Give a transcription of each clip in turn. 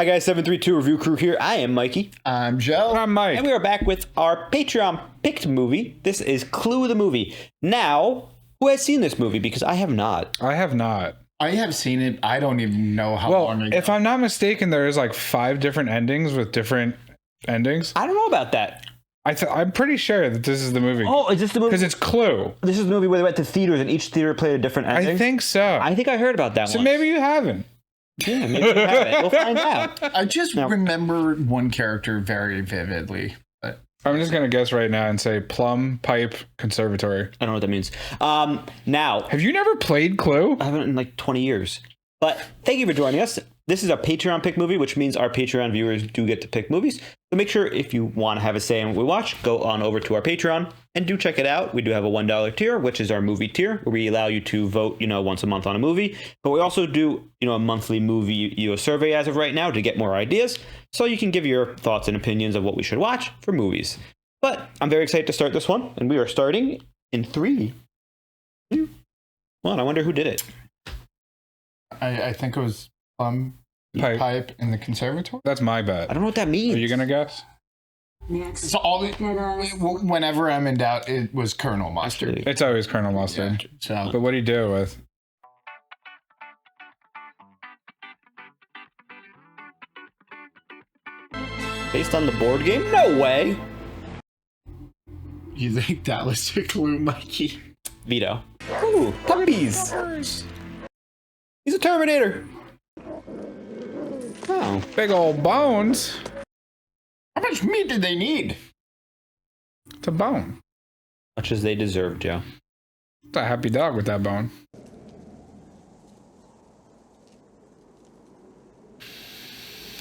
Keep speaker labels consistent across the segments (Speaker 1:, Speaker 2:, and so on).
Speaker 1: Hi guys, 732 Review Crew here. I am Mikey.
Speaker 2: I'm Joe.
Speaker 3: I'm Mike.
Speaker 1: And we are back with our Patreon picked movie. This is Clue the movie. Now, who has seen this movie? Because I have not.
Speaker 3: I have not.
Speaker 2: I have seen it. I don't even know how
Speaker 3: Well,
Speaker 2: long ago.
Speaker 3: if I'm not mistaken, there is like 5 different endings with different endings.
Speaker 1: I don't know about that.
Speaker 3: I'm pretty sure that this is the movie.
Speaker 1: Oh, is this the movie?
Speaker 3: Because it's Clue.
Speaker 1: This is the movie where they went to theaters and each theater played a different ending?
Speaker 3: I think so.
Speaker 1: I think I heard about that
Speaker 3: So
Speaker 1: one.
Speaker 3: maybe you haven't.
Speaker 1: Yeah, maybe we haven't. We'll find out.
Speaker 2: I just
Speaker 1: No.
Speaker 2: remember one character very vividly. But
Speaker 3: I'm just going to guess right now and say Plum Pipe Conservatory.
Speaker 1: I don't know what that means. Now,
Speaker 3: Have you never played Clue?
Speaker 1: I haven't in like 20 years. But thank you for joining us. This is a Patreon pick movie, which means our Patreon viewers do get to pick movies. So make sure if you want to have a say in what we watch, go on over to our Patreon and do check it out. We do have a $1 tier, which is our movie tier, where we allow you to vote, once a month on a movie. But we also do, a monthly movie survey as of right now to get more ideas. So you can give your thoughts and opinions of what we should watch for movies. But I'm very excited to start this one, and we are starting in 3, 2, 1. I wonder who did it.
Speaker 2: I think it was Pipe in the conservatory.
Speaker 3: That's my bet.
Speaker 1: I don't know what that means.
Speaker 3: Are you going to guess?
Speaker 4: Next.
Speaker 2: So whenever I'm in doubt, it was Colonel Mustard.
Speaker 3: It's always Colonel Mustard.
Speaker 2: So
Speaker 3: But what do you do with?
Speaker 1: Based on the board game? No way.
Speaker 2: you think that was a clue, Mikey?
Speaker 1: Veto. Ooh, puppies. He's a Terminator. Oh,
Speaker 3: Big old bones.
Speaker 2: How much meat did they need?
Speaker 3: It's a bone.
Speaker 1: much as they deserve, Joe.
Speaker 3: It's a happy dog with that bone.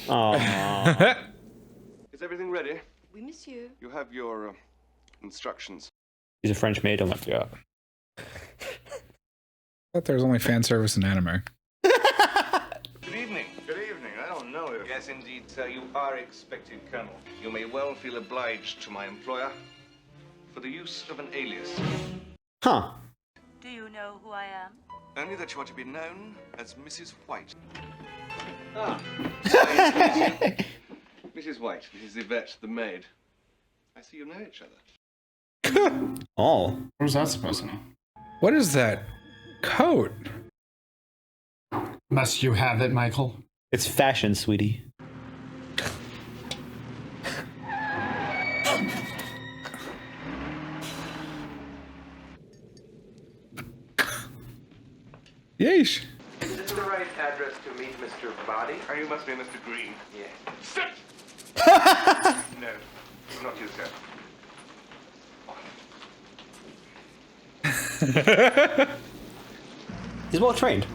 Speaker 1: Oh,
Speaker 5: Is everything ready?
Speaker 4: Oui, monsieur.
Speaker 5: You have your instructions.
Speaker 1: he's a French maid. Oh my god.
Speaker 3: I thought there was only fan service in anime.
Speaker 5: Good evening. Good evening. I don't know if... Yes, indeed, sir. You are expected, Colonel. You may well feel obliged to my employer for the use of an alias.
Speaker 1: Huh.
Speaker 4: Do you know who I am?
Speaker 5: Only that you are to be known as Mrs. White. Mrs. White, this is Yvette, the maid. I see you know each other.
Speaker 1: Oh.
Speaker 2: What was that supposed to mean?
Speaker 3: What is that coat?
Speaker 2: Must you have it, Michael?
Speaker 1: It's fashion, sweetie.
Speaker 3: Yeesh.
Speaker 6: Is this the right address to meet Mr. Body?
Speaker 5: Oh, you must be Mr. Green.
Speaker 6: Yeah.
Speaker 5: Sit! No, not you, sir.
Speaker 1: He's well trained.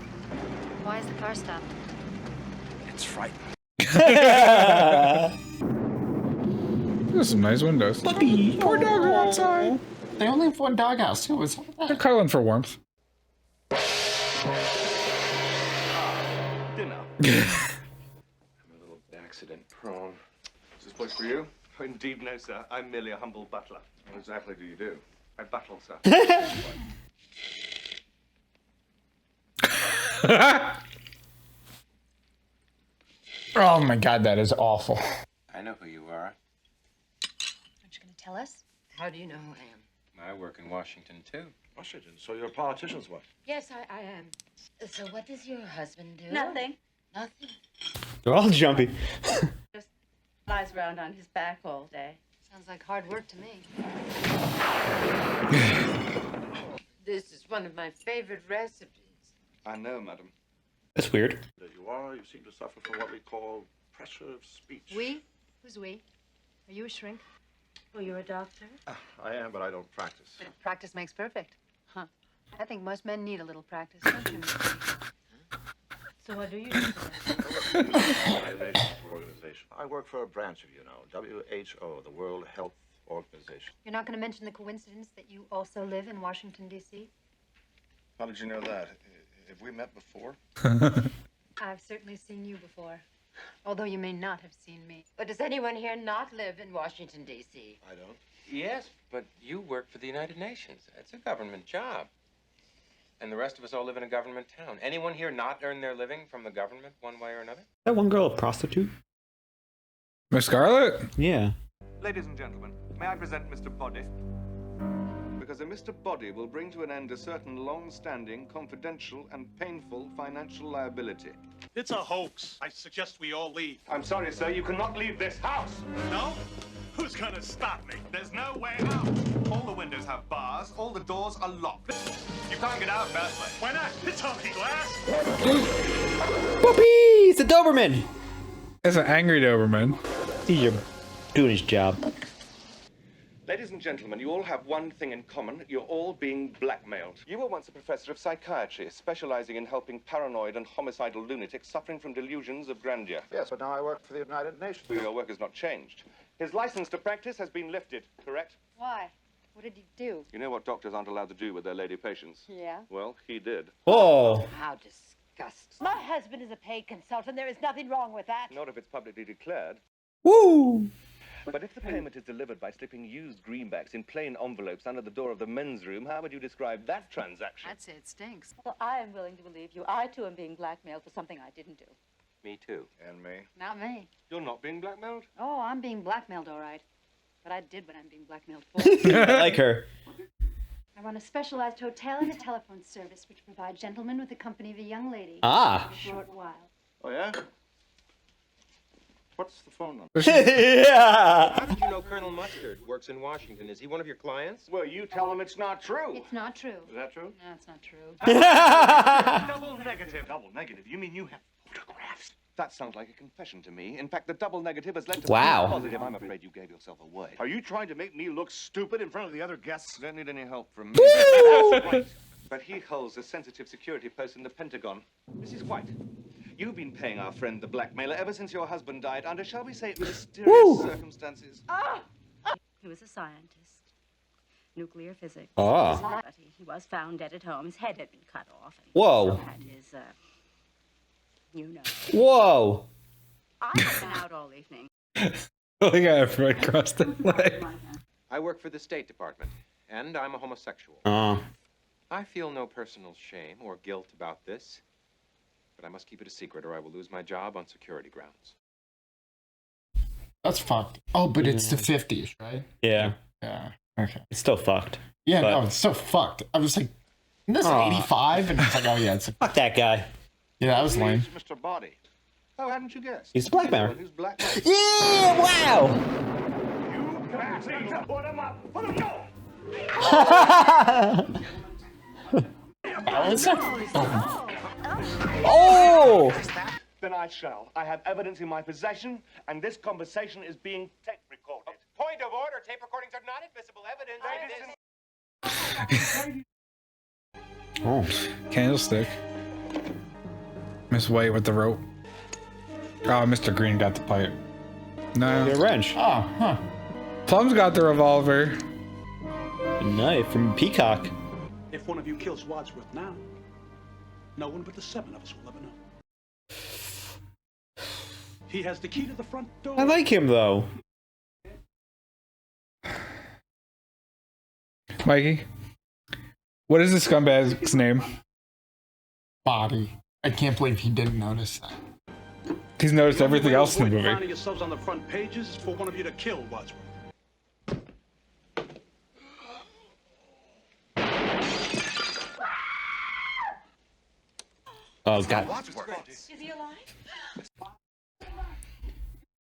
Speaker 4: Why is the car stopped?
Speaker 5: It's frightening.
Speaker 3: There's some nice windows.
Speaker 1: Puppy.
Speaker 3: Poor dogs are outside.
Speaker 2: They only have one doghouse, too. What's up with
Speaker 3: They're
Speaker 2: that?
Speaker 3: cuddling for warmth.
Speaker 5: Dinner. I'm a little accident prone. Is this place for you? Oh, indeed, no, sir. I'm merely a humble butler. What exactly do you do? I buttle, sir.
Speaker 2: Oh my god, that is awful.
Speaker 6: I know who you are.
Speaker 4: Aren't you going to tell us?
Speaker 7: How do you know who I am?
Speaker 6: I work in Washington, too.
Speaker 5: Washington, so you're a politician's wife.
Speaker 7: Yes, I am. So what does your husband do?
Speaker 4: Nothing.
Speaker 7: Nothing.
Speaker 1: They're all jumpy.
Speaker 4: Just lies around on his back all day.
Speaker 7: Sounds like hard work to me. This is one of my favorite recipes.
Speaker 5: I know, madam.
Speaker 1: That's weird.
Speaker 8: There you are. You seem to suffer from what we call pressure of speech.
Speaker 7: We? Who's we? Are you a shrink?
Speaker 4: Oh, you're a doctor?
Speaker 8: I am, but I don't practice.
Speaker 7: But practice makes perfect. Huh. I think most men need a little practice, don't you?
Speaker 4: So what do you do?
Speaker 8: Organization. I work for a branch of, WHO, the World Health Organization.
Speaker 7: You're not going to mention the coincidence that you also live in Washington, D.C.?
Speaker 8: How did you know that? Have we met before?
Speaker 7: I've certainly seen you before. Although you may not have seen me. But does anyone here not live in Washington, D.C.?
Speaker 8: I don't.
Speaker 6: Yes, but you work for the United Nations. That's a government job. And the rest of us all live in a government town. Anyone here not earn their living from the government one way or another?
Speaker 1: That one girl a prostitute?
Speaker 3: Miss Scarlet?
Speaker 1: Yeah.
Speaker 5: Ladies and gentlemen, may I present Mr. Body? Because a Mr. Body will bring to an end a certain long-standing, confidential, and painful financial liability.
Speaker 9: It's a hoax. I suggest we all leave.
Speaker 5: I'm sorry, sir, you cannot leave this house.
Speaker 9: No? Who's gonna stop me? There's no way out.
Speaker 5: All the windows have bars, all the doors are locked. You can't get out that way.
Speaker 9: Why not? It's only glass.
Speaker 1: Whoopee! It's a Doberman!
Speaker 3: It's an angry Doberman.
Speaker 1: He's doing his job.
Speaker 5: Ladies and gentlemen, you all have one thing in common. You're all being blackmailed. You were once a professor of psychiatry, specializing in helping paranoid and homicidal lunatics suffering from delusions of grandeur.
Speaker 8: Yes, but now I work for the United Nations.
Speaker 5: Your work has not changed. His license to practice has been lifted, correct?
Speaker 7: Why? What did he do?
Speaker 5: You know what doctors aren't allowed to do with their lady patients?
Speaker 7: Yeah?
Speaker 5: Well, he did.
Speaker 1: Oh.
Speaker 7: How disgusting. My husband is a paid consultant. There is nothing wrong with that.
Speaker 5: Not if it's publicly declared.
Speaker 1: Woo!
Speaker 5: But if the payment is delivered by slipping used greenbacks in plain envelopes under the door of the men's room, how would you describe that transaction?
Speaker 4: I'd say it stinks. Well, I am willing to believe you. I, too, am being blackmailed for something I didn't do.
Speaker 6: Me too.
Speaker 5: And me.
Speaker 4: Not me.
Speaker 5: You're not being blackmailed?
Speaker 4: Oh, I'm being blackmailed, all right. But I did what I'm being blackmailed for.
Speaker 1: I like her.
Speaker 4: I run a specialized hotel and a telephone service which provide gentlemen with the company of a young lady
Speaker 1: Ah.
Speaker 4: for a short while.
Speaker 5: Oh, yeah? What's the phone number?
Speaker 1: Yeah.
Speaker 6: How did you know Colonel Mustard works in Washington? Is he one of your clients?
Speaker 5: Well, you tell him it's not true.
Speaker 4: It's not true.
Speaker 5: Is that true?
Speaker 4: No, it's not true.
Speaker 5: Double negative. Double negative? You mean you have photographs? That sounds like a confession to me. In fact, the double negative has led to
Speaker 1: Wow.
Speaker 5: proof positive. I'm afraid you gave yourself away.
Speaker 9: Are you trying to make me look stupid in front of the other guests?
Speaker 5: Don't need any help from me. That's right. But he holds a sensitive security post in the Pentagon. Mrs. White, you've been paying our friend the blackmailer ever since your husband died under, shall we say, mysterious circumstances.
Speaker 4: He was a scientist. Nuclear physics.
Speaker 1: Ah.
Speaker 4: But he was found dead at home. His head had been cut off. And
Speaker 1: Whoa.
Speaker 4: had his, you know.
Speaker 1: Whoa.
Speaker 4: I've been out all evening.
Speaker 3: Look at it right across the leg.
Speaker 6: I work for the State Department, and I'm a homosexual.
Speaker 1: Oh.
Speaker 6: I feel no personal shame or guilt about this, but I must keep it a secret or I will lose my job on security grounds.
Speaker 2: That's fucked. Oh, but it's the 50s, right?
Speaker 1: Yeah.
Speaker 2: Yeah. Okay.
Speaker 1: It's still fucked.
Speaker 2: Yeah,
Speaker 1: But-
Speaker 2: no, it's so fucked. I was like, isn't this
Speaker 1: Aw.
Speaker 2: 85? And it's like, oh yeah, it's a,
Speaker 1: Fuck that guy.
Speaker 2: yeah, that was lame.
Speaker 5: He's Mr. Body. Oh, hadn't you guessed?
Speaker 1: He's a blackmailer.
Speaker 5: Anyone who's blackmailed.
Speaker 1: Yeah, wow.
Speaker 9: Put him up! Put him go!
Speaker 1: Oh.
Speaker 5: Then I shall. I have evidence in my possession, and this conversation is being tape recorded.
Speaker 6: Point of order, tape recordings are not admissible evidence.
Speaker 1: Oh.
Speaker 3: Candlestick. Miss White with the rope. Oh, Mr. Green got the pipe.
Speaker 1: The
Speaker 3: No.
Speaker 1: wrench.
Speaker 2: Oh, huh.
Speaker 3: Plum's got the revolver.
Speaker 1: A knife from Peacock.
Speaker 9: If one of you kills Wadsworth now, no one but the seven of us will ever know. He has the key to the front door.
Speaker 1: I like him though.
Speaker 3: Mikey, what is the scumbag's name?
Speaker 2: Body. I can't believe he didn't notice that.
Speaker 3: He's noticed
Speaker 9: The only
Speaker 3: everything
Speaker 9: way to
Speaker 3: else in the
Speaker 9: avoid
Speaker 3: movie.
Speaker 9: finding yourselves on the front pages is for one of you to kill Wadsworth.
Speaker 1: Oh god.
Speaker 4: Is he alive?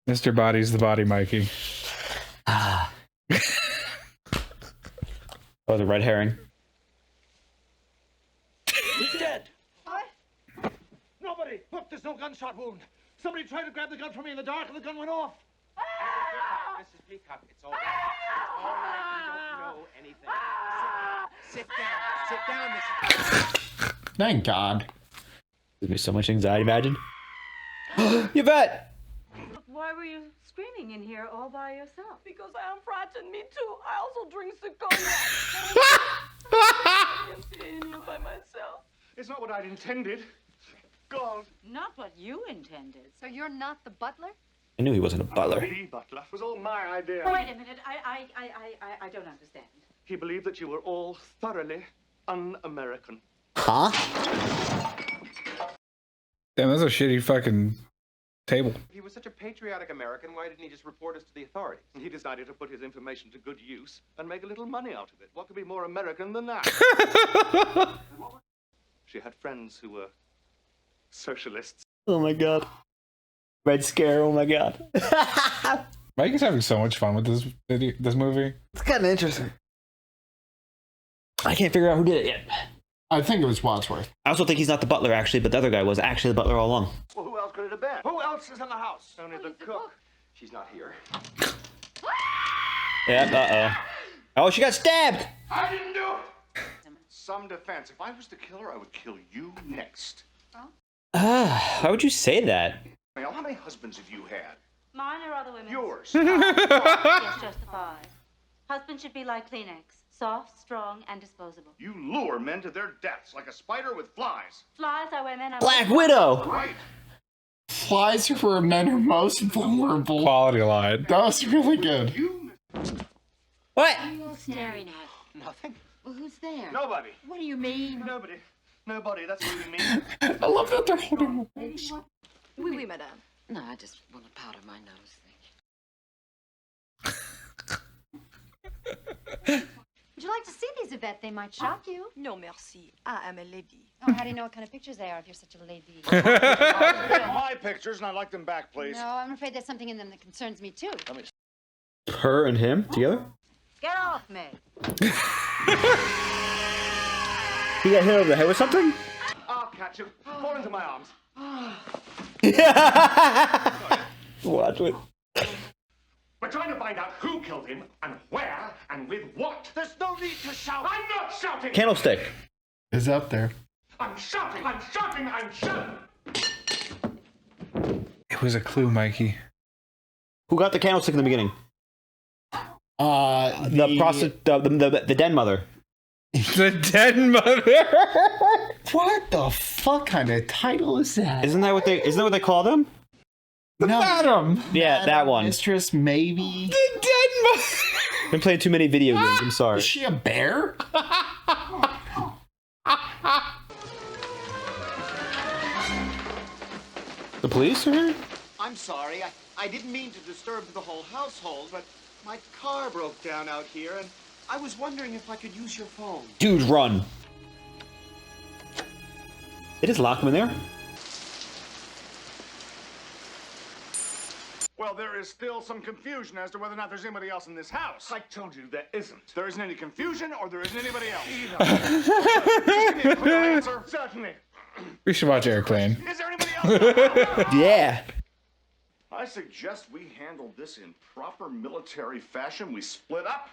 Speaker 3: Mr. Body's the body, Mikey.
Speaker 1: Oh, the red herring.
Speaker 9: He's dead. Nobody! Look, there's no gunshot wound. Somebody tried to grab the gun from me in the dark and the gun went off.
Speaker 6: Mrs. Peacock, it's all right. It's all right. You don't know anything. Sit down. Sit down, Mrs.
Speaker 2: Thank God.
Speaker 1: Gives me so much anxiety, imagine. Yvette!
Speaker 4: Why were you screaming in here all by yourself? Because I am frightened. Me too. I also drink the cognac. I'm staying here by myself.
Speaker 9: It's not what I'd intended. God.
Speaker 4: Not what you intended.
Speaker 7: So you're not the butler?
Speaker 1: I knew he wasn't a butler.
Speaker 9: The butler. It was all my idea.
Speaker 4: Wait a minute. I don't understand.
Speaker 9: He believed that you were all thoroughly un-American.
Speaker 1: Huh?
Speaker 3: Damn, that's a shitty fucking table.
Speaker 6: He was such a patriotic American, why didn't he just report us to the authorities?
Speaker 5: He decided to put his information to good use and make a little money out of it. What could be more American than that? She had friends who were socialists.
Speaker 1: Oh my god. Red Scare, oh my god.
Speaker 3: Mike is having so much fun with this movie.
Speaker 1: It's kind of interesting. I can't figure out who did it yet.
Speaker 2: I think it was Wadsworth.
Speaker 1: I also think he's not the butler, actually, but the other guy was actually the butler all along.
Speaker 5: Well, who else could it have been?
Speaker 6: Who else is in the house?
Speaker 5: Only the cook.
Speaker 6: She's not here.
Speaker 1: Yeah, uh-oh. Oh, she got stabbed!
Speaker 5: I didn't do it! Some defense. If I was the killer, I would kill you next.
Speaker 1: Why would you say that?
Speaker 5: Well, how many husbands have you had?
Speaker 4: Mine or other women's?
Speaker 5: Yours.
Speaker 4: Yes, just the 5. Husband should be like Kleenex. Soft, strong, and disposable.
Speaker 5: You lure men to their deaths like a spider with flies.
Speaker 4: Flies are where men are...
Speaker 1: Black Widow!
Speaker 5: Right.
Speaker 2: Flies are where men are most vulnerable.
Speaker 3: Quality line.
Speaker 2: That was really good.
Speaker 1: What?
Speaker 7: What are you all staring at?
Speaker 5: Nothing.
Speaker 7: Well, who's there?
Speaker 5: Nobody.
Speaker 7: What do you mean?
Speaker 5: Nobody. Nobody. That's what you mean.
Speaker 2: I love that they're holding the face.
Speaker 7: Oui, oui, madame. No, I just want to powder my nose, thank you.
Speaker 10: Would you like to see these, Yvette? They might shock you.
Speaker 4: No, merci. I am a lady.
Speaker 10: Oh, how do you know what kind of pictures they are if you're such a lady?
Speaker 5: My pictures, and I'd like them back, please.
Speaker 10: No, I'm afraid there's something in them that concerns me, too.
Speaker 1: Her and him together?
Speaker 4: Get off me.
Speaker 1: He got hit over the head with something?
Speaker 5: I'll catch him. Fall into my arms.
Speaker 1: Watch it.
Speaker 5: We're trying to find out who killed him, and where, and with what. There's no need to shout. I'm not shouting.
Speaker 1: Candlestick.
Speaker 2: Is up there.
Speaker 5: I'm shouting. I'm shouting. I'm shouting.
Speaker 3: It was a clue, Mikey.
Speaker 1: Who got the candlestick in the beginning? The den mother.
Speaker 3: The dead mother.
Speaker 2: What the fuck kind of title is that?
Speaker 1: Isn't that what they call them?
Speaker 2: No.
Speaker 3: Madam.
Speaker 1: Yeah, that one.
Speaker 2: Mistress, maybe.
Speaker 3: The dead mother.
Speaker 1: Been playing too many video games. I'm sorry.
Speaker 2: Is she a bear?
Speaker 1: The police are here?
Speaker 6: I'm sorry. I didn't mean to disturb the whole household, but my car broke down out here, and I was wondering if I could use your phone.
Speaker 1: Dude, run. They just lock him in there?
Speaker 5: Well, there is still some confusion as to whether or not there's anybody else in this house. I told you there isn't. There isn't any confusion, or there isn't anybody else. Just give me a clear answer. Certainly.
Speaker 3: We should watch Airplane.
Speaker 5: Is there anybody else in the house?
Speaker 1: Yeah.
Speaker 5: I suggest we handle this in proper military fashion. We split up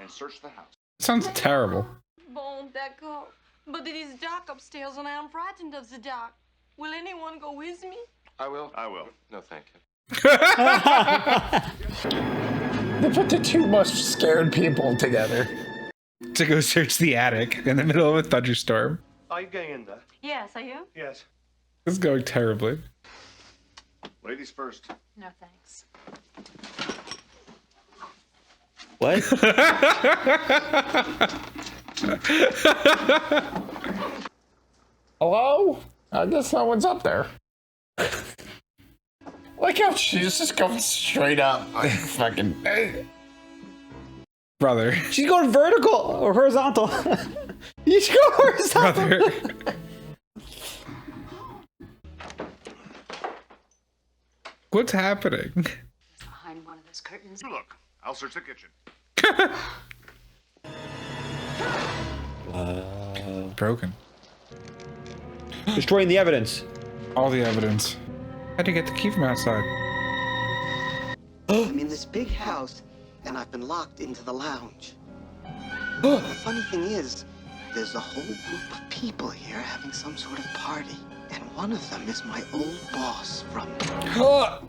Speaker 5: and search the house.
Speaker 3: Sounds terrible.
Speaker 4: Bon, d'accord. But it is dark upstairs and I am frightened of the dark. Will anyone go with me?
Speaker 8: I will.
Speaker 5: I will.
Speaker 8: No, thank you.
Speaker 2: They put the two most scared people together.
Speaker 3: To go search the attic in the middle of a thunderstorm.
Speaker 5: Are you going in there?
Speaker 4: Yes, are you?
Speaker 5: Yes.
Speaker 3: This is going terribly.
Speaker 5: Ladies first.
Speaker 10: No, thanks.
Speaker 1: What?
Speaker 2: Hello? I guess no one's up there. Like how she's just going straight up. Like fucking.
Speaker 3: Brother.
Speaker 1: She's going vertical or horizontal. You should go horizontal.
Speaker 3: Brother. What's happening?
Speaker 7: Behind one of those curtains.
Speaker 5: Look, I'll search the kitchen.
Speaker 3: Broken.
Speaker 1: Destroying the evidence.
Speaker 3: All the evidence. How'd you get the key from outside?
Speaker 11: I'm in this big house, and I've been locked into the lounge. The funny thing is, there's a whole group of people here having some sort of party, and one of them is my old boss from...
Speaker 1: Does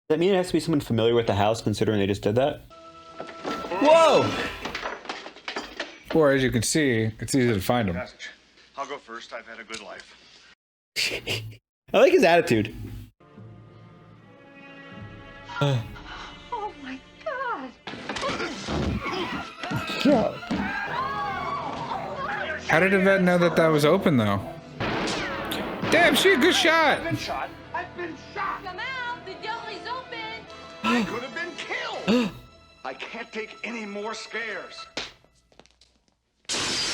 Speaker 1: that mean it has to be someone familiar with the house, considering they just did that? Whoa!
Speaker 3: Or as you can see, it's easy to find them.
Speaker 5: Passage. I'll go first. I've had a good life.
Speaker 1: I like his attitude.
Speaker 10: Oh my God!
Speaker 5: You're
Speaker 3: How did Yvette know that that was open though? Damn, she a good shot.
Speaker 6: I've been shot. I've been shot.
Speaker 4: Come out! The door is open!
Speaker 8: I could have been killed. I can't take any more scares.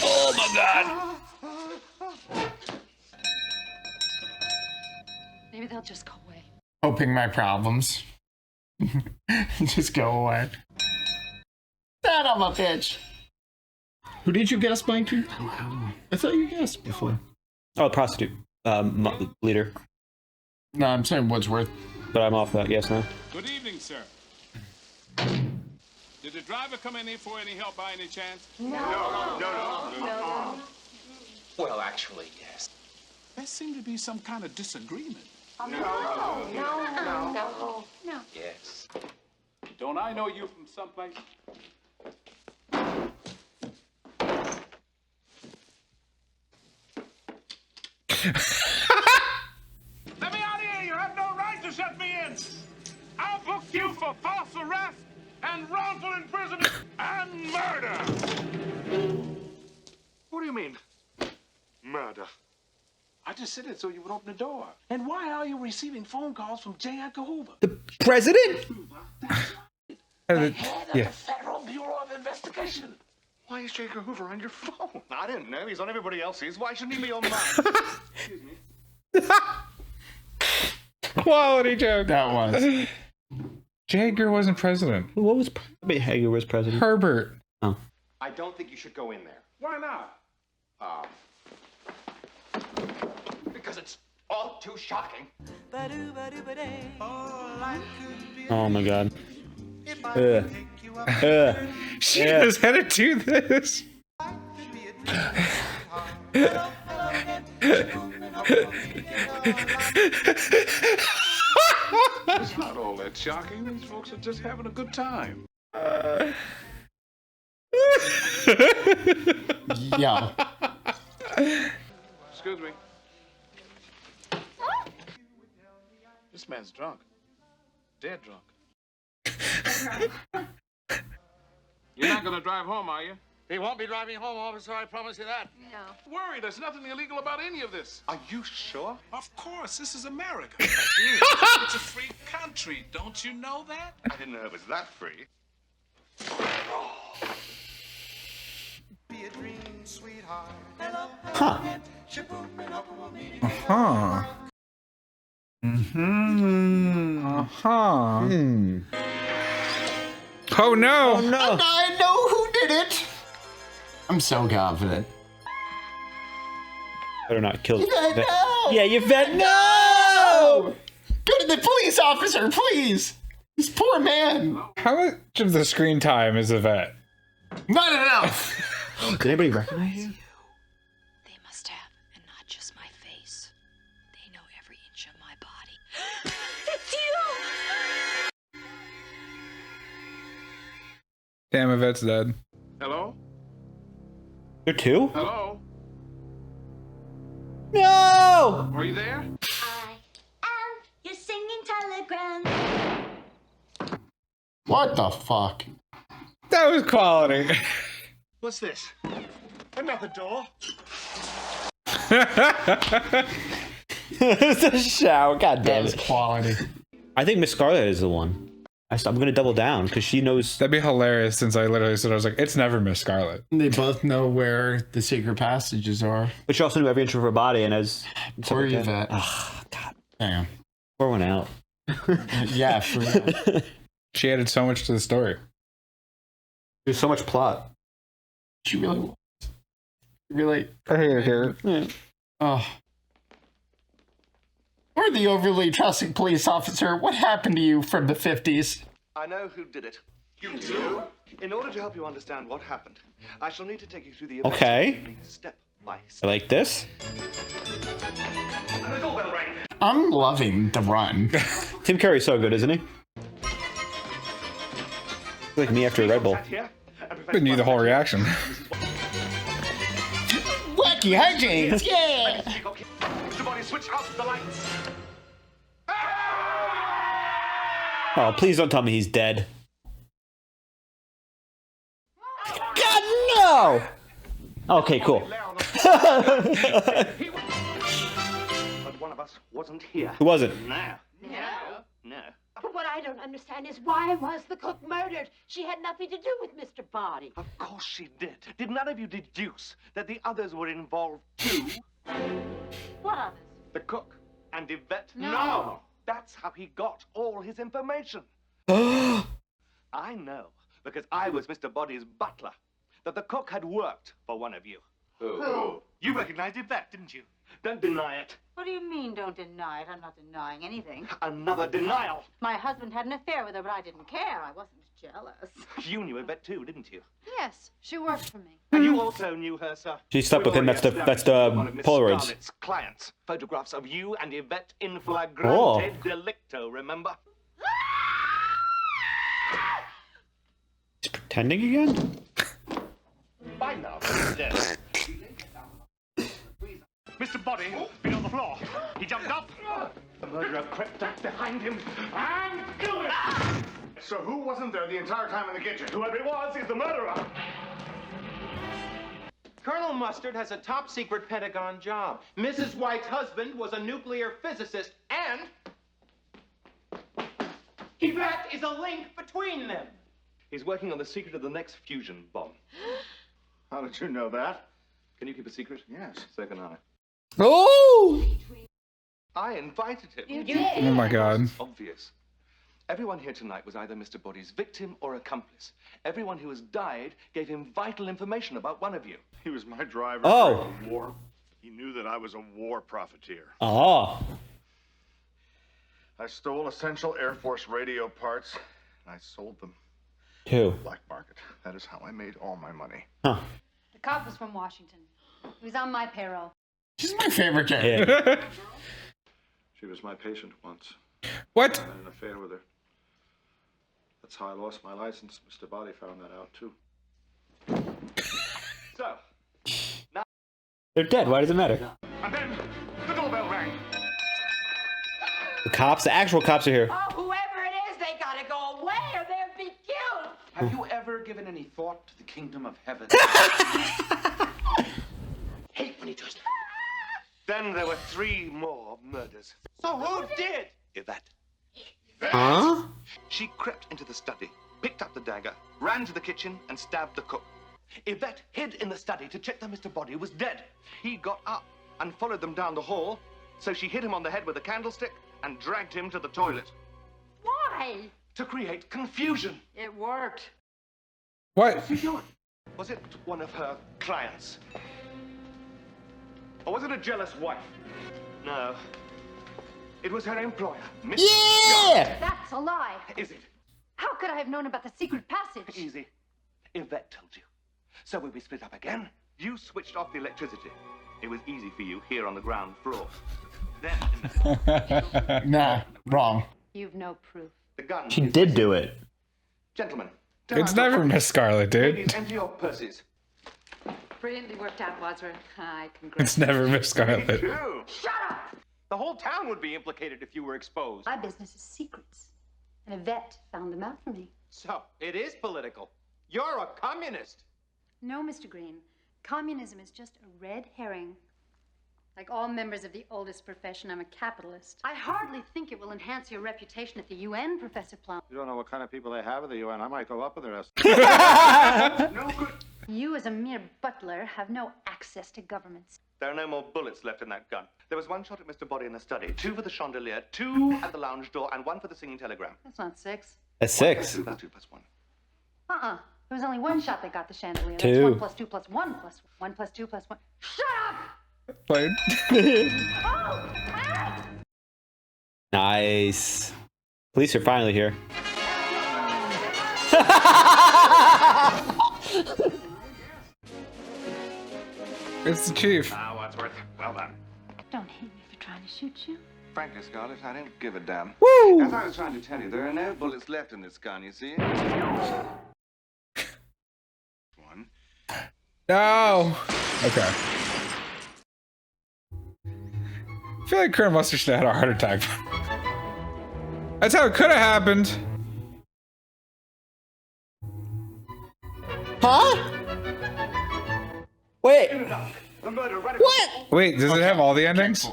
Speaker 1: Oh my god.
Speaker 7: Maybe they'll just go away.
Speaker 2: Hoping my problems just go away. Son of a bitch.
Speaker 12: Who did you guess, Mikey? I thought you guessed before.
Speaker 1: Oh, prostitute. Leader.
Speaker 2: No, I'm saying Woodsworth.
Speaker 1: But I'm off that. Yes, no.
Speaker 13: Good evening, sir. Did the driver come in here for any help by any chance?
Speaker 6: No.
Speaker 13: Well, actually, yes. There seemed to be some kind of disagreement.
Speaker 6: No.
Speaker 13: Yes. Don't I know you from someplace? Let me out of here! You have no right to shut me in! I'll book you for false arrest and wrongful imprisonment and murder!
Speaker 8: What do you mean? Murder.
Speaker 13: I just said it so you would open the door. And why are you receiving phone calls from J. Edgar Hoover?
Speaker 1: The president?
Speaker 3: Yeah.
Speaker 13: Federal Bureau of Investigation.
Speaker 8: Why is J. Edgar Hoover on your phone? I didn't know. He's on everybody else's. Why shouldn't he be on mine? Excuse me.
Speaker 3: Quality joke.
Speaker 2: That was.
Speaker 3: J. Edgar wasn't president.
Speaker 1: What was Hager was president?
Speaker 3: Herbert.
Speaker 1: Oh.
Speaker 6: I don't think you should go in there.
Speaker 13: Why not?
Speaker 6: Because it's all too shocking.
Speaker 1: Oh my god.
Speaker 3: She knows how to do this.
Speaker 13: It's not all that shocking. These folks are just having a good time.
Speaker 2: Yo.
Speaker 13: Excuse me. This man's drunk. Dead drunk. You're not gonna drive home, are you?
Speaker 6: He won't be driving home, officer. I promise you that.
Speaker 7: No.
Speaker 13: Worry, there's nothing illegal about any of this.
Speaker 8: Are you sure?
Speaker 13: Of course, this is America. It's a free country. Don't you know that?
Speaker 8: I didn't know it was that free.
Speaker 1: Huh.
Speaker 3: Uh-huh. Mm-hmm. Uh-huh.
Speaker 1: Hmm.
Speaker 3: Oh no!
Speaker 1: Oh no!
Speaker 2: I know who did it. I'm so confident.
Speaker 1: Better not kill.
Speaker 2: Yvette, no!
Speaker 1: Yeah, Yvette, no!
Speaker 2: Go to the police officer, please. This poor man.
Speaker 3: How much of the screen time is Yvette?
Speaker 2: Not enough.
Speaker 1: Did anybody recognize you?
Speaker 10: They must have, and not just my face. They know every inch of my body.
Speaker 4: It's you!
Speaker 3: Damn, Yvette's dead.
Speaker 13: Hello?
Speaker 1: There are two?
Speaker 13: Hello?
Speaker 1: No!
Speaker 13: Are you there?
Speaker 4: I am your singing telegram.
Speaker 2: What the fuck?
Speaker 3: That was quality.
Speaker 8: What's this? Another door?
Speaker 1: It's a shower. God
Speaker 2: That
Speaker 1: damn
Speaker 2: was
Speaker 1: it.
Speaker 2: quality.
Speaker 1: I think Miss Scarlet is the one. I'm going to double down because she knows.
Speaker 3: That'd be hilarious since I literally said, I was like, it's never Miss Scarlet.
Speaker 2: They both know where the secret passages are.
Speaker 1: But she also knew every inch of her body and has.
Speaker 2: Poor Yvette.
Speaker 1: Oh, God.
Speaker 2: Damn.
Speaker 1: Pour one out.
Speaker 2: Yeah, for real.
Speaker 3: She added so much to the story.
Speaker 1: There's so much plot.
Speaker 2: She really was. Really.
Speaker 1: Yeah.
Speaker 2: Oh. We're the overly trusting police officer. What happened to you from the 50s?
Speaker 5: I know who did it. You do? In order to help you understand what happened, I shall need to take you through the events
Speaker 1: Okay.
Speaker 5: step by
Speaker 1: I
Speaker 5: step.
Speaker 1: like this.
Speaker 5: The doorbell rang.
Speaker 2: I'm loving the run.
Speaker 1: Tim Curry's so good, isn't he? Like me after a Red Bull.
Speaker 5: Sat here and
Speaker 3: But knew the whole reaction.
Speaker 2: Wacky hijinks, yeah!
Speaker 5: Mr. Body, switch off the lights.
Speaker 1: Oh, please don't tell me he's dead. God, no! Okay, cool.
Speaker 5: But one of us wasn't here.
Speaker 1: Who was it?
Speaker 5: No.
Speaker 4: No.
Speaker 5: No.
Speaker 4: But what I don't understand is why was the cook murdered? She had nothing to do with Mr. Body.
Speaker 5: Of course she did. Did none of you deduce that the others were involved too?
Speaker 4: What others?
Speaker 5: The cook and Yvette?
Speaker 4: No.
Speaker 5: That's how he got all his information. I know, because I was Mr. Body's butler, that the cook had worked for one of you.
Speaker 4: Who?
Speaker 5: You recognized Yvette, didn't you? Don't deny it.
Speaker 4: What do you mean, don't deny it? I'm not denying anything.
Speaker 5: Another denial.
Speaker 4: My husband had an affair with her, but I didn't care. I wasn't jealous.
Speaker 5: You knew Yvette too, didn't you?
Speaker 7: Yes, she worked for me.
Speaker 5: And you also knew her, sir.
Speaker 1: She slept with him. That's the
Speaker 5: One of Miss
Speaker 1: Polaroids.
Speaker 5: Scarlett's clients. Photographs of you and Yvette in flagrante delicto, remember?
Speaker 1: He's pretending again?
Speaker 5: By now, he's dead.
Speaker 13: Mr. Body, been on the floor. He jumped up.
Speaker 5: The murderer crept up behind him and killed him.
Speaker 8: So who wasn't there the entire time in the kitchen?
Speaker 13: Whoever it was is the murderer.
Speaker 6: Colonel Mustard has a top secret Pentagon job. Mrs. White's husband was a nuclear physicist, and Yvette is a link between them.
Speaker 5: He's working on the secret of the next fusion bomb.
Speaker 8: How did you know that?
Speaker 5: Can you keep a secret?
Speaker 8: Yes.
Speaker 5: So can I.
Speaker 1: Oh!
Speaker 5: I invited him.
Speaker 4: You did?
Speaker 3: Oh my god.
Speaker 5: It's obvious. Everyone here tonight was either Mr. Body's victim or accomplice. Everyone who has died gave him vital information about one of you.
Speaker 8: He was my driver
Speaker 1: Oh.
Speaker 8: during the war. He knew that I was a war profiteer.
Speaker 1: Oh.
Speaker 8: I stole essential Air Force radio parts, and I sold them.
Speaker 1: Who?
Speaker 8: Black market. That is how I made all my money.
Speaker 1: Huh.
Speaker 7: The cop was from Washington. He was on my payroll.
Speaker 2: She's my favorite character.
Speaker 1: Yeah.
Speaker 8: She was my patient once.
Speaker 3: What?
Speaker 8: I had an affair with her. That's how I lost my license. Mr. Body found that out, too.
Speaker 5: So,
Speaker 1: They're dead. Why does it matter?
Speaker 13: And then the doorbell rang.
Speaker 1: The cops, the actual cops are here.
Speaker 4: Oh, whoever it is, they gotta go away or they'll be killed.
Speaker 6: Have you ever given any thought to the kingdom of heaven?
Speaker 5: hate when he does that. Then there were 3 more murders.
Speaker 6: So who did?
Speaker 5: Yvette.
Speaker 1: Huh?
Speaker 5: She crept into the study, picked up the dagger, ran to the kitchen, and stabbed the cook. Yvette hid in the study to check that Mr. Body was dead. He got up and followed them down the hall, so she hit him on the head with a candlestick and dragged him to the toilet.
Speaker 4: Why?
Speaker 5: To create confusion.
Speaker 4: It worked.
Speaker 3: What?
Speaker 5: Was it one of her clients? Or was it a jealous wife? No. It was her employer, Miss
Speaker 1: Yeah!
Speaker 7: That's a lie.
Speaker 5: Is it?
Speaker 7: How could I have known about the secret passage?
Speaker 5: Easy. Yvette told you. So when we split up again, you switched off the electricity. It was easy for you here on the ground floor. Then, in the
Speaker 2: Nah, wrong.
Speaker 7: You've no proof.
Speaker 5: the gun.
Speaker 1: She did do it.
Speaker 5: Gentlemen.
Speaker 3: It's never Miss Scarlet, dude.
Speaker 5: Ladies, empty your purses.
Speaker 7: Brilliantly worked out, Wadsworth. I congratulate
Speaker 3: It's never Miss Scarlet.
Speaker 6: Shut up! The whole town would be implicated if you were exposed.
Speaker 7: My business is secrets. And Yvette found them out for me.
Speaker 6: So, it is political. You're a communist.
Speaker 7: No, Mr. Green. Communism is just a red herring. Like all members of the oldest profession, I'm a capitalist. I hardly think it will enhance your reputation at the UN, Professor Plum.
Speaker 8: You don't know what kind of people they have at the UN. I might go up with the rest.
Speaker 5: No good.
Speaker 7: You, as a mere butler, have no access to governments.
Speaker 5: There are no more bullets left in that gun. There was 1 shot at Mr. Body in the study, 2 for the chandelier, 2 at the lounge door, and 1 for the singing telegram.
Speaker 7: That's not 6.
Speaker 1: That's 6.
Speaker 5: 2 plus 1.
Speaker 7: Uh-uh. There was only 1 shot that got the chandelier.
Speaker 1: Two.
Speaker 7: That's 1 plus 2 plus 1 plus 1 plus 2 plus 1. Shut up!
Speaker 3: Played.
Speaker 7: Oh! Ah!
Speaker 1: Nice. Police are finally here.
Speaker 3: It's the chief.
Speaker 5: Ah, Wadsworth. Well done.
Speaker 7: Don't hate me for trying to shoot you.
Speaker 5: Frankly, Scarlett, I don't give a damn.
Speaker 1: Woo!
Speaker 5: As I was trying to tell you, there are no bullets left in this gun, you see? 1.
Speaker 3: No. Okay. I feel like Colonel Mustard should have had a heart attack. That's how it could have happened.
Speaker 1: Huh? Wait.
Speaker 8: The murder right
Speaker 1: What?
Speaker 3: Wait, does it have all the endings?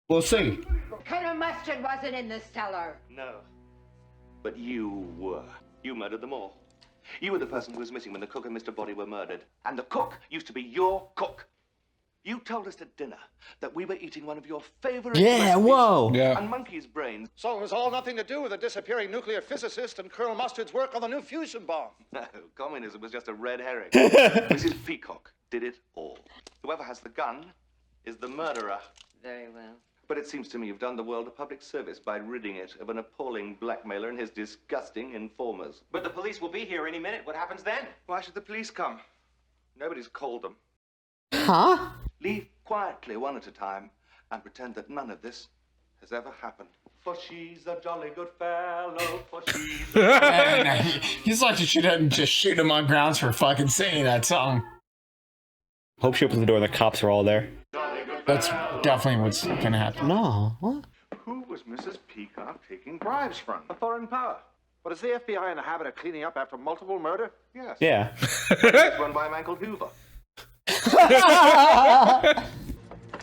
Speaker 12: We'll see.
Speaker 14: Colonel Mustard wasn't in the cellar.
Speaker 5: No. But you were. You murdered them all. You were the person who was missing when the cook and Mr. Body were murdered. And the cook used to be your cook. You told us at dinner that we were eating one of your favorite recipes.
Speaker 1: Whoa.
Speaker 3: Yeah.
Speaker 5: And monkey's brains.
Speaker 8: So it was all nothing to do with the disappearing nuclear physicist and Colonel Mustard's work on the new fusion bomb.
Speaker 5: No, communism was just a red herring. Mrs. Peacock did it all. Whoever has the gun is the murderer.
Speaker 14: Very well.
Speaker 5: But it seems to me you've done the world a public service by ridding it of an appalling blackmailer and his disgusting informers.
Speaker 6: But the police will be here any minute. What happens then?
Speaker 5: Why should the police come? Nobody's called them.
Speaker 1: Huh?
Speaker 5: Leave quietly one at a time and pretend that none of this has ever happened. For she's a jolly good fellow, for she's
Speaker 2: Man, he's like, you shouldn't just shoot him on grounds for fucking singing that song.
Speaker 1: Hope she opens the door and the cops are all there.
Speaker 2: That's definitely what's gonna happen.
Speaker 1: No. What?
Speaker 8: Who was Mrs. Peacock taking bribes from?
Speaker 5: a foreign power.
Speaker 8: But is the FBI in the habit of cleaning up after multiple murder?
Speaker 5: Yes.
Speaker 1: Yeah.
Speaker 5: It's run by a man called Hoover.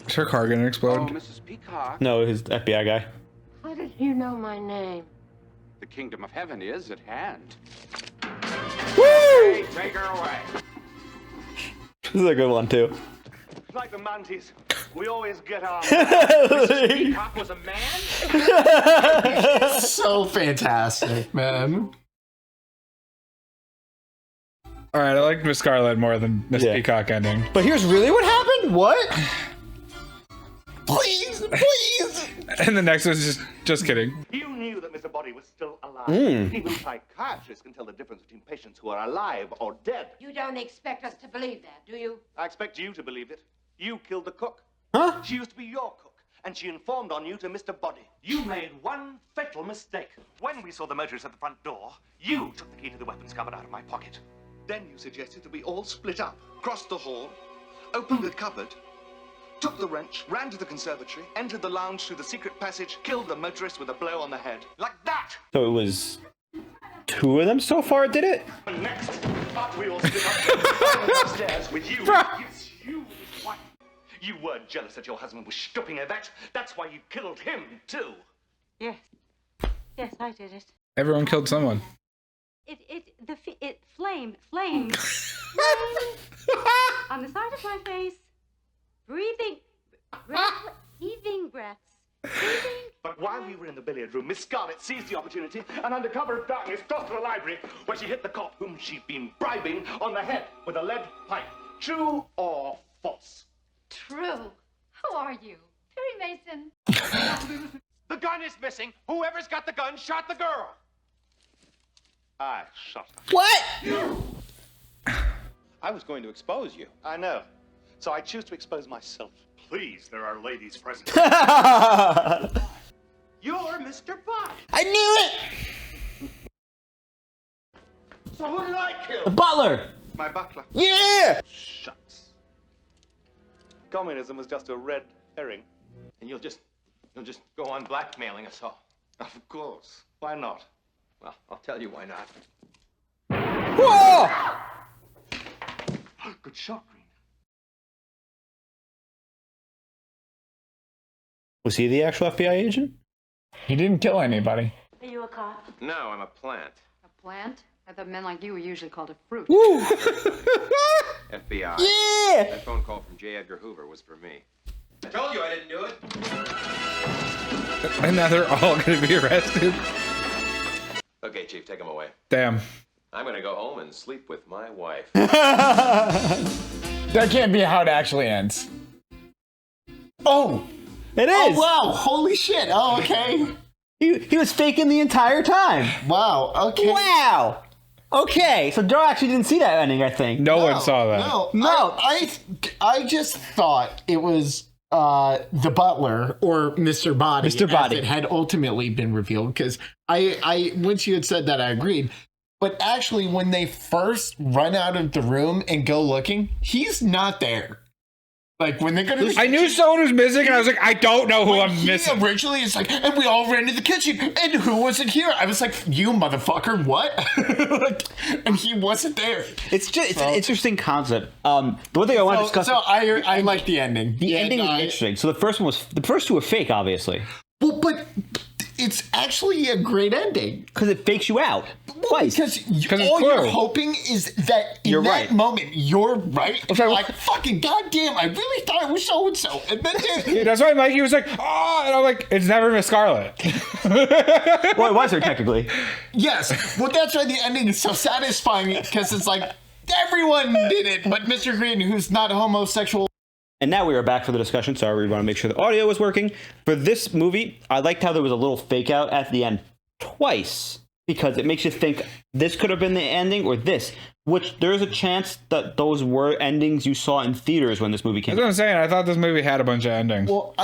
Speaker 3: Is her car gonna explode?
Speaker 8: Mrs. Peacock.
Speaker 1: No, his FBI guy.
Speaker 14: How did you know my name?
Speaker 8: The kingdom of heaven is at hand.
Speaker 6: Hey, take her away.
Speaker 1: This is a good one too.
Speaker 5: Like the Manties, we always get our
Speaker 6: Peacock was a man?
Speaker 2: So fantastic, man.
Speaker 3: All right, I like Miss Scarlet more than Miss
Speaker 1: Yeah.
Speaker 3: Peacock ending.
Speaker 1: But here's really what happened? What?
Speaker 2: Please, please.
Speaker 3: And the next one's just kidding.
Speaker 5: You knew that Mr. Body was still alive.
Speaker 1: Mm.
Speaker 5: Even psychiatrists can tell the difference between patients who are alive or dead.
Speaker 14: You don't expect us to believe that, do you?
Speaker 5: I expect you to believe it. You killed the cook.
Speaker 1: Huh?
Speaker 5: She used to be your cook, and she informed on you to Mr. Body. You made one fatal mistake. When we saw the motorist at the front door, you took the key to the weapons cupboard out of my pocket. Then you suggested that we all split up, crossed the hall, opened the cupboard, took the wrench, ran to the conservatory, entered the lounge through the secret passage, killed the motorist with a blow on the head. Like that!
Speaker 1: So it was 2 of them so far did it?
Speaker 5: And next, after we all split up, upstairs with you. Yes, you, his wife. You were jealous that your husband was stooping Yvette. That's why you killed him, too.
Speaker 4: Yes. Yes, I did it.
Speaker 3: Everyone killed someone.
Speaker 4: It flamed. On the side of my face. Heaving breaths.
Speaker 5: But while we were in the billiard room, Miss Scarlet seized the opportunity and under cover of darkness crossed to the library where she hit the cop whom she'd been bribing on the head with a lead pipe. True or false?
Speaker 7: True. Who are you? Perry Mason.
Speaker 6: The gun is missing. Whoever's got the gun shot the girl.
Speaker 5: I shot her.
Speaker 1: What?
Speaker 8: I was going to expose you.
Speaker 5: I know. So I choose to expose myself.
Speaker 13: Please, there are ladies present.
Speaker 6: You're Mr. Body.
Speaker 1: I knew it!
Speaker 5: So who did I kill?
Speaker 1: The butler!
Speaker 5: My butler.
Speaker 1: Yeah!
Speaker 5: Shucks. Communism was just a red herring.
Speaker 6: And you'll just go on blackmailing us all.
Speaker 5: Of course. Why not?
Speaker 6: Well, I'll tell you why not.
Speaker 1: Whoa!
Speaker 5: Good shot, Green.
Speaker 1: Was he the actual FBI agent?
Speaker 2: He didn't kill anybody.
Speaker 4: Are you a cop?
Speaker 6: No, I'm a plant.
Speaker 7: A plant? I thought men like you were usually called a fruit.
Speaker 1: Woo!
Speaker 6: FBI.
Speaker 1: Yeah!
Speaker 6: That phone call from J. Edgar Hoover was for me. I told you I didn't do it.
Speaker 3: And now they're all gonna be arrested.
Speaker 6: Okay, Chief, take him away.
Speaker 3: Damn.
Speaker 6: I'm gonna go home and sleep with my wife.
Speaker 2: That can't be how it actually ends. Oh!
Speaker 1: It is!
Speaker 2: Oh, wow! Holy shit! Oh, okay.
Speaker 1: He was faking the entire time.
Speaker 2: Wow, okay.
Speaker 1: Wow! Okay, so Joe actually didn't see that ending, I think.
Speaker 3: No one saw that.
Speaker 2: No. I just thought it was the butler or Mr. Body.
Speaker 1: Mr. Body.
Speaker 2: As it had ultimately been revealed, because I once you had said that, I agreed. But actually, when they first run out of the room and go looking, he's not there. Like when they go to the
Speaker 3: I knew someone was missing, and I was like, I don't know who I'm missing.
Speaker 2: Originally, it's like, and we all ran to the kitchen, and who wasn't here? I was like, you motherfucker, what? And he wasn't there.
Speaker 1: It's an interesting concept. The one thing I want to discuss.
Speaker 2: So I like the ending.
Speaker 1: The ending is interesting. So the first two were fake, obviously.
Speaker 2: Well, but it's actually a great ending
Speaker 1: because it fakes you out twice.
Speaker 2: Because all you're hoping is that in that moment you're right. You're like, fucking goddamn, I really thought it was so and so, and then
Speaker 3: Yeah, that's why Mikey was like, oh, and I'm like, it's never Miss Scarlet.
Speaker 1: Well, it was her technically.
Speaker 2: Yes, well, that's why the ending is so satisfying because it's like everyone did it, but Mr. Green, who's not homosexual.
Speaker 1: And now we are back for the discussion. Sorry, we want to make sure the audio was working. For this movie, I liked how there was a little fake out at the end twice because it makes you think this could have been the ending or this, which there's a chance that those were endings you saw in theaters when this movie came out.
Speaker 3: That's what I'm saying. I thought this movie had a bunch of endings.
Speaker 2: Well,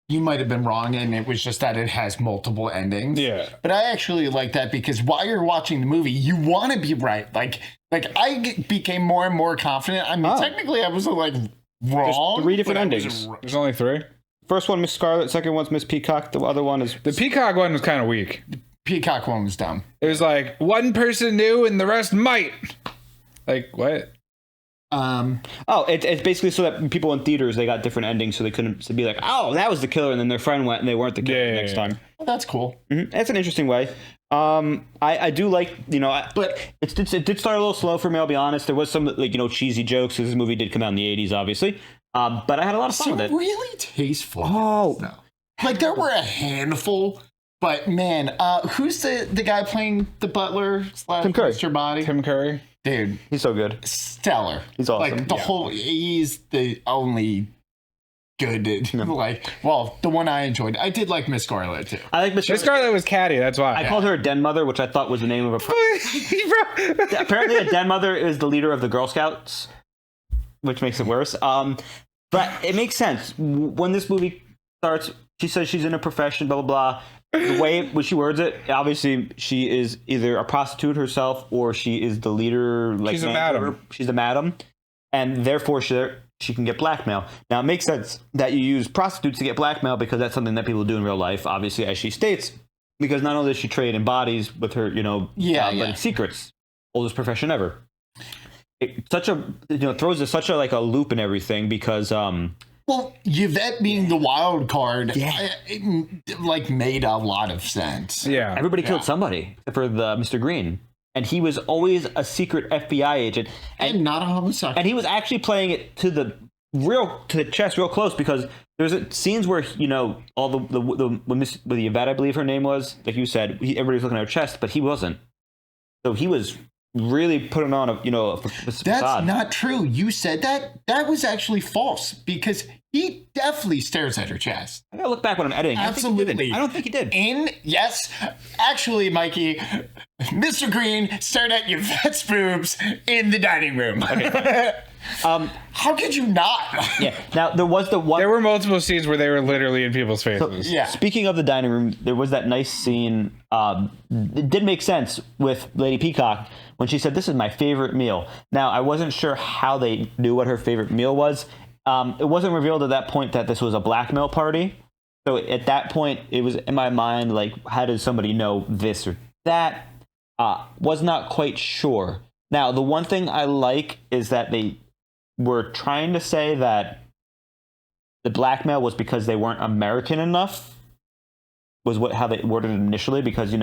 Speaker 2: you might have been wrong, and it was just that it has multiple endings.
Speaker 3: Yeah.
Speaker 2: But I actually like that because while you're watching the movie, you want to be right. Like I became more and more confident. I mean, technically, I was like wrong.
Speaker 1: There's 3 different endings.
Speaker 3: There's only 3.
Speaker 1: First one, Miss Scarlet. Second one's Miss Peacock. The other one is
Speaker 3: the Peacock one was kind of weak.
Speaker 2: The Peacock one was dumb.
Speaker 3: It was like one person knew and the rest might. Like what?
Speaker 1: It's basically so that people in theaters they got different endings, so they couldn't be like, oh, that was the killer, and then their friend went and they weren't the killer next time.
Speaker 2: Well, that's cool.
Speaker 1: That's an interesting way. I do like, but it did start a little slow for me. I'll be honest. There was some cheesy jokes. This movie did come out in the 80s, obviously. But I had a lot of fun with it.
Speaker 2: Really tasteful. Oh, like there were a handful. But man, who's the guy playing the butler /
Speaker 1: Tim Curry.
Speaker 2: Mr. Body?
Speaker 3: Tim Curry.
Speaker 2: Dude,
Speaker 1: he's so good.
Speaker 2: Stellar.
Speaker 1: He's awesome.
Speaker 2: Like he's the only good. Well, the one I enjoyed. I did like Miss Scarlet too.
Speaker 1: I like Miss
Speaker 3: Scarlet was catty. That's why
Speaker 1: I called her a den mother, which I thought was the name of a. Apparently, a den mother is the leader of the Girl Scouts, which makes it worse. But it makes sense when this movie starts. She says she's in a profession, blah blah blah. The way when she words it, obviously she is either a prostitute herself or she is the leader.
Speaker 3: She's a madam.
Speaker 1: She's a madam, and therefore she can get blackmail. Now it makes sense that you use prostitutes to get blackmail because that's something that people do in real life. Obviously, as she states, because not only does she trade in bodies with her, but in secrets, oldest profession ever. It throws such a like a loop and everything because
Speaker 2: Well, Yvette being the wild card, it made a lot of sense.
Speaker 3: Yeah,
Speaker 1: everybody killed somebody except for the Mr. Green, and he was always a secret FBI agent
Speaker 2: and not a homosexual.
Speaker 1: And he was actually playing it to the chest, real close, because there's scenes where all with Yvette, I believe her name was, like you said, everybody was looking at her chest, but he wasn't. So he was really putting on a facade.
Speaker 2: That's not true. You said that was actually false because he definitely stares at her chest.
Speaker 1: I gotta look back when I'm editing.
Speaker 2: Absolutely.
Speaker 1: I don't think he did.
Speaker 2: Yes, actually, Mikey, Mr. Green stared at Yvette's boobs in the dining room. Okay. How could you not?
Speaker 1: Yeah. Now there
Speaker 3: were multiple scenes where they were literally in people's faces.
Speaker 1: So, speaking of the dining room, there was that nice scene. It did make sense with Lady Peacock when she said, "This is my favorite meal." Now I wasn't sure how they knew what her favorite meal was. It wasn't revealed at that point that this was a blackmail party. So at that point, it was in my mind like, how does somebody know this or that? Was not quite sure. Now the one thing I like is that they were trying to say that the blackmail was because they weren't American enough, was how they worded it initially, because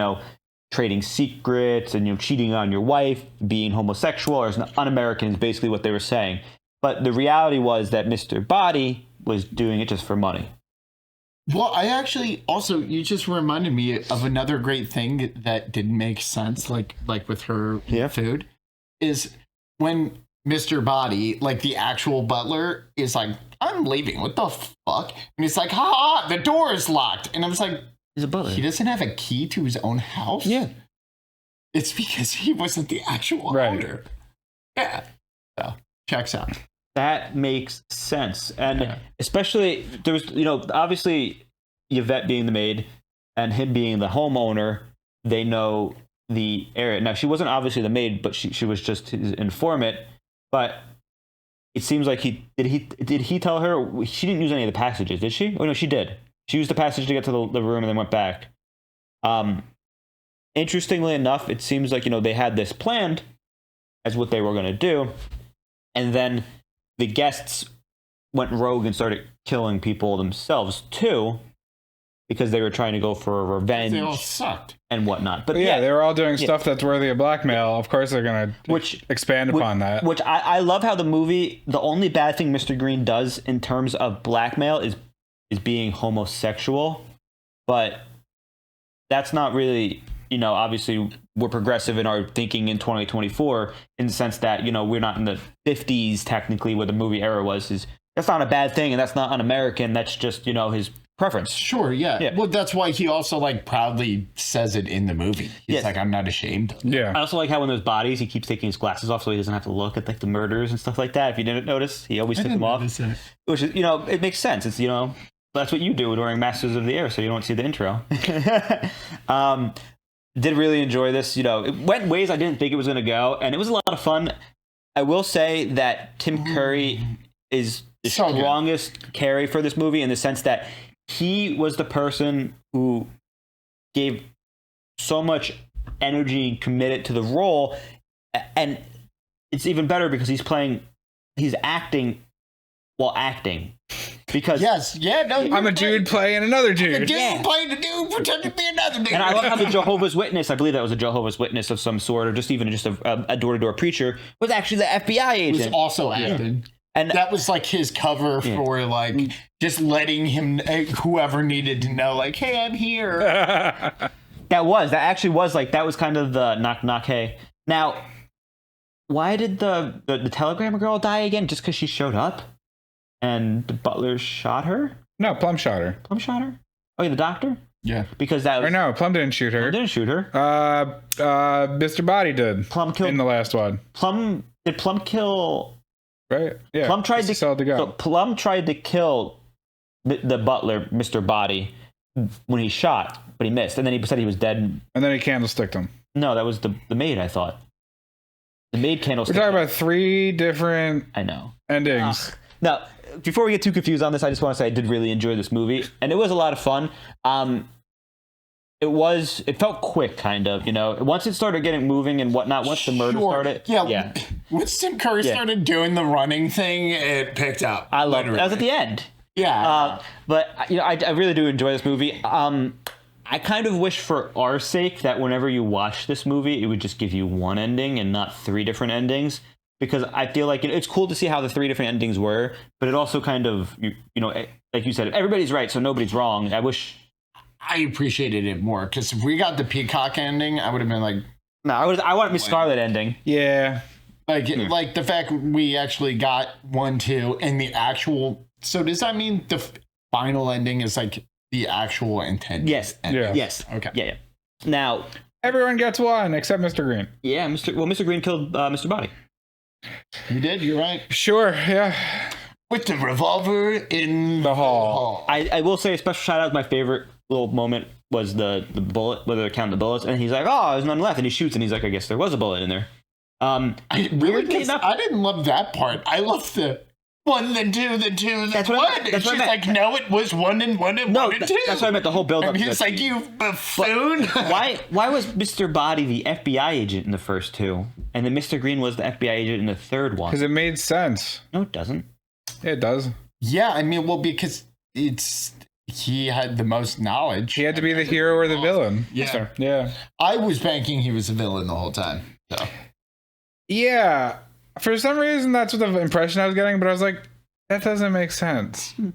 Speaker 1: trading secrets and cheating on your wife, being homosexual, or un-American is basically what they were saying. But the reality was that Mr. Body was doing it just for money.
Speaker 2: Well, I actually also, you just reminded me of another great thing that didn't make sense, like with her food, is when Mr. Body, like the actual butler, is like, "I'm leaving. What the fuck?" And he's like, "Ha! The door is locked." And I was like,
Speaker 1: "He's a butler.
Speaker 2: He doesn't have a key to his own house."
Speaker 1: Yeah,
Speaker 2: it's because he wasn't the actual owner. Yeah, so checks out.
Speaker 1: That makes sense, and especially there was, obviously Yvette being the maid and him being the homeowner. They know the area. Now she wasn't obviously the maid, but she was just his informant. But it seems like did he tell her she didn't use any of the passages, did she? Oh no, she did. She used the passage to get to the room and then went back. Interestingly enough, it seems like, they had this planned as what they were going to do, and then the guests went rogue and started killing people themselves too, because they were trying to go for revenge.
Speaker 2: They all sucked
Speaker 1: and whatnot. But
Speaker 3: yeah, they were all doing stuff that's worthy of blackmail. Of course, they're going to expand upon that.
Speaker 1: Which I love how the movie. The only bad thing Mr. Green does in terms of blackmail is being homosexual, but that's not really. Obviously, we're progressive in our thinking in 2024 in the sense that we're not in the 50s technically, where the movie era was. That's not a bad thing, and that's not un-American. That's just his preference.
Speaker 2: Sure, yeah. Well, that's why he also proudly says it in the movie. He's like, I'm not ashamed.
Speaker 3: Yeah.
Speaker 1: I also like how in those bodies he keeps taking his glasses off so he doesn't have to look at the murders and stuff like that. If you didn't notice, he always took them off. Which is, it makes sense. It's that's what you do during Masters of the Air, so you don't see the intro. Did really enjoy this. It went ways I didn't think it was going to go, and it was a lot of fun. I will say that Tim Curry is the strongest carry for this movie in the sense that he was the person who gave so much energy and committed to the role, and it's even better because he's acting while acting. Because
Speaker 3: I'm a dude playing another dude.
Speaker 2: A dude playing a dude pretending to be another dude.
Speaker 1: And I love how the Jehovah's Witness, I believe that was a Jehovah's Witness of some sort, or just a door-to-door preacher, was actually the FBI agent.
Speaker 2: Was also acting. And that was his cover for just letting him, whoever needed to know, hey, I'm here.
Speaker 1: That actually was that was kind of the knock knock, hey. Now, why did the telegram girl die again? Just because she showed up? And the butler shot her?
Speaker 3: No, Plum shot her.
Speaker 1: Plum shot her? Oh, yeah, the doctor?
Speaker 2: Yeah.
Speaker 1: Because that was...
Speaker 3: Or no, Plum didn't shoot her.
Speaker 1: Plum didn't shoot her.
Speaker 3: Mr. Body did.
Speaker 1: Plum killed...
Speaker 3: In the last one.
Speaker 1: Did Plum kill...
Speaker 3: Right? Yeah.
Speaker 1: Plum tried to...
Speaker 3: Sell the gun.
Speaker 1: So Plum tried to kill the butler, Mr. Body, when he shot, but he missed. And then he said he was dead.
Speaker 3: And then he candlesticked him.
Speaker 1: No, that was the maid, I thought. The maid candlesticked
Speaker 3: We're talking about 3 different...
Speaker 1: I know.
Speaker 3: Endings.
Speaker 1: Now, before we get too confused on this, I just want to say I did really enjoy this movie, and it was a lot of fun. It felt quick, kind of, Once it started getting moving and whatnot, once the murder started.
Speaker 2: Yeah. Once Tim Curry started doing the running thing, it picked up.
Speaker 1: I loved it. That was at the end.
Speaker 2: Yeah.
Speaker 1: But I really do enjoy this movie. I kind of wish for our sake that whenever you watch this movie, it would just give you one ending and not 3 different endings. Because I feel like it's cool to see how the 3 different endings were, but it also kind of, like you said, everybody's right, so nobody's wrong.
Speaker 2: I appreciated it more, because if we got the Peacock ending, I would have been like...
Speaker 1: No, I want Miss Scarlet ending.
Speaker 3: Yeah.
Speaker 2: Like the fact we actually got 1, 2, and the actual... So does that mean the final ending is the actual intended?
Speaker 1: Yes.
Speaker 2: ending?
Speaker 3: Yeah.
Speaker 1: Yes.
Speaker 2: Okay.
Speaker 1: Yeah. Now...
Speaker 3: Everyone gets one, except Mr. Green.
Speaker 1: Yeah, Mr. Green killed Mr. Body.
Speaker 2: You did? You're right.
Speaker 3: Sure, yeah.
Speaker 2: With the revolver in
Speaker 3: the hall.
Speaker 1: I will say a special shout out. My favorite little moment was the bullet, whether they're counting the bullets, and he's like, "Oh, there's none left," and he shoots, and he's like, "I guess there was a bullet in there."
Speaker 2: I didn't love that part. I loved the 1, then 2, then 2, then 1. And she's like, "No, it was 1 and 1 and 1 and 2."
Speaker 1: That's what I meant. The whole build up.
Speaker 2: And he's like, "You buffoon!"
Speaker 1: Why was Mr. Body the FBI agent in the first 2, and then Mr. Green was the FBI agent in the third one?
Speaker 3: Because it made sense.
Speaker 1: No, it doesn't.
Speaker 3: Yeah, it does.
Speaker 2: Yeah, I mean, well, because he had the most knowledge.
Speaker 3: He had to be the hero or the villain.
Speaker 2: Yeah.
Speaker 3: Yeah.
Speaker 2: I was banking he was a villain the whole time. So.
Speaker 3: Yeah. For some reason, that's what the impression I was getting, but I was like, that doesn't make sense. And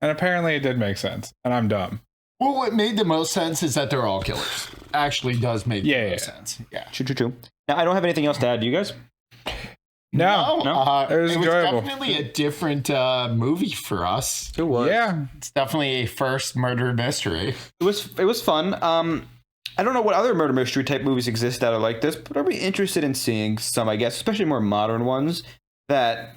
Speaker 3: apparently it did make sense, and I'm dumb.
Speaker 2: Well, what made the most sense is that they're all killers. Actually does make the most sense. Yeah.
Speaker 1: True. Now, I don't have anything else to add. Do you guys?
Speaker 3: No.
Speaker 2: It
Speaker 3: was enjoyable.
Speaker 2: Definitely a different movie for us.
Speaker 1: It was.
Speaker 3: Yeah.
Speaker 2: It's definitely a first murder mystery.
Speaker 1: It was fun. I don't know what other murder mystery type movies exist that are like this, but I'd be interested in seeing some, I guess, especially more modern ones that,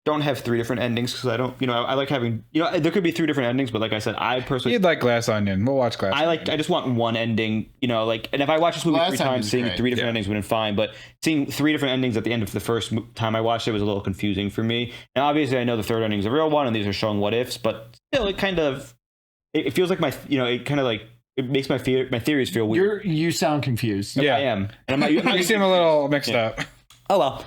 Speaker 1: don't have 3 different endings because I don't, I like having, there could be 3 different endings, but like I said, I personally,
Speaker 3: You'd like Glass Onion. We'll watch Glass Onion.
Speaker 1: I just want one ending, and if I watch this movie 3 times, seeing 3 different endings would have been fine, but seeing 3 different endings at the end of the first time I watched it was a little confusing for me. And obviously I know the third ending is a real one and these are showing what ifs, but still it kind of, it feels like it kind of like, it makes my theories feel weird.
Speaker 2: You sound confused.
Speaker 1: Yeah, I am. And
Speaker 3: You seem a little mixed up.
Speaker 1: Oh well.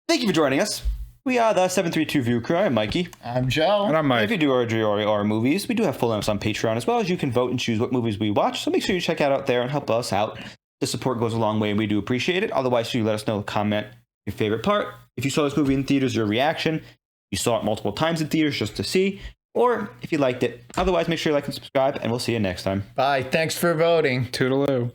Speaker 1: Thank you for joining us. We are the 732 View Crew. I'm Mikey.
Speaker 2: I'm Joe.
Speaker 3: And I'm Mike.
Speaker 1: If you do our movies, we do have full links on Patreon as well, as you can vote and choose what movies we watch. So make sure you check out there and help us out. The support goes a long way and we do appreciate it. Otherwise, you let us know, comment your favorite part. If you saw this movie in theaters, your reaction. You saw it multiple times in theaters just to see. Or if you liked it. Otherwise, make sure you like and subscribe, and we'll see you next time.
Speaker 2: Bye. Thanks for voting.
Speaker 3: Toodaloo.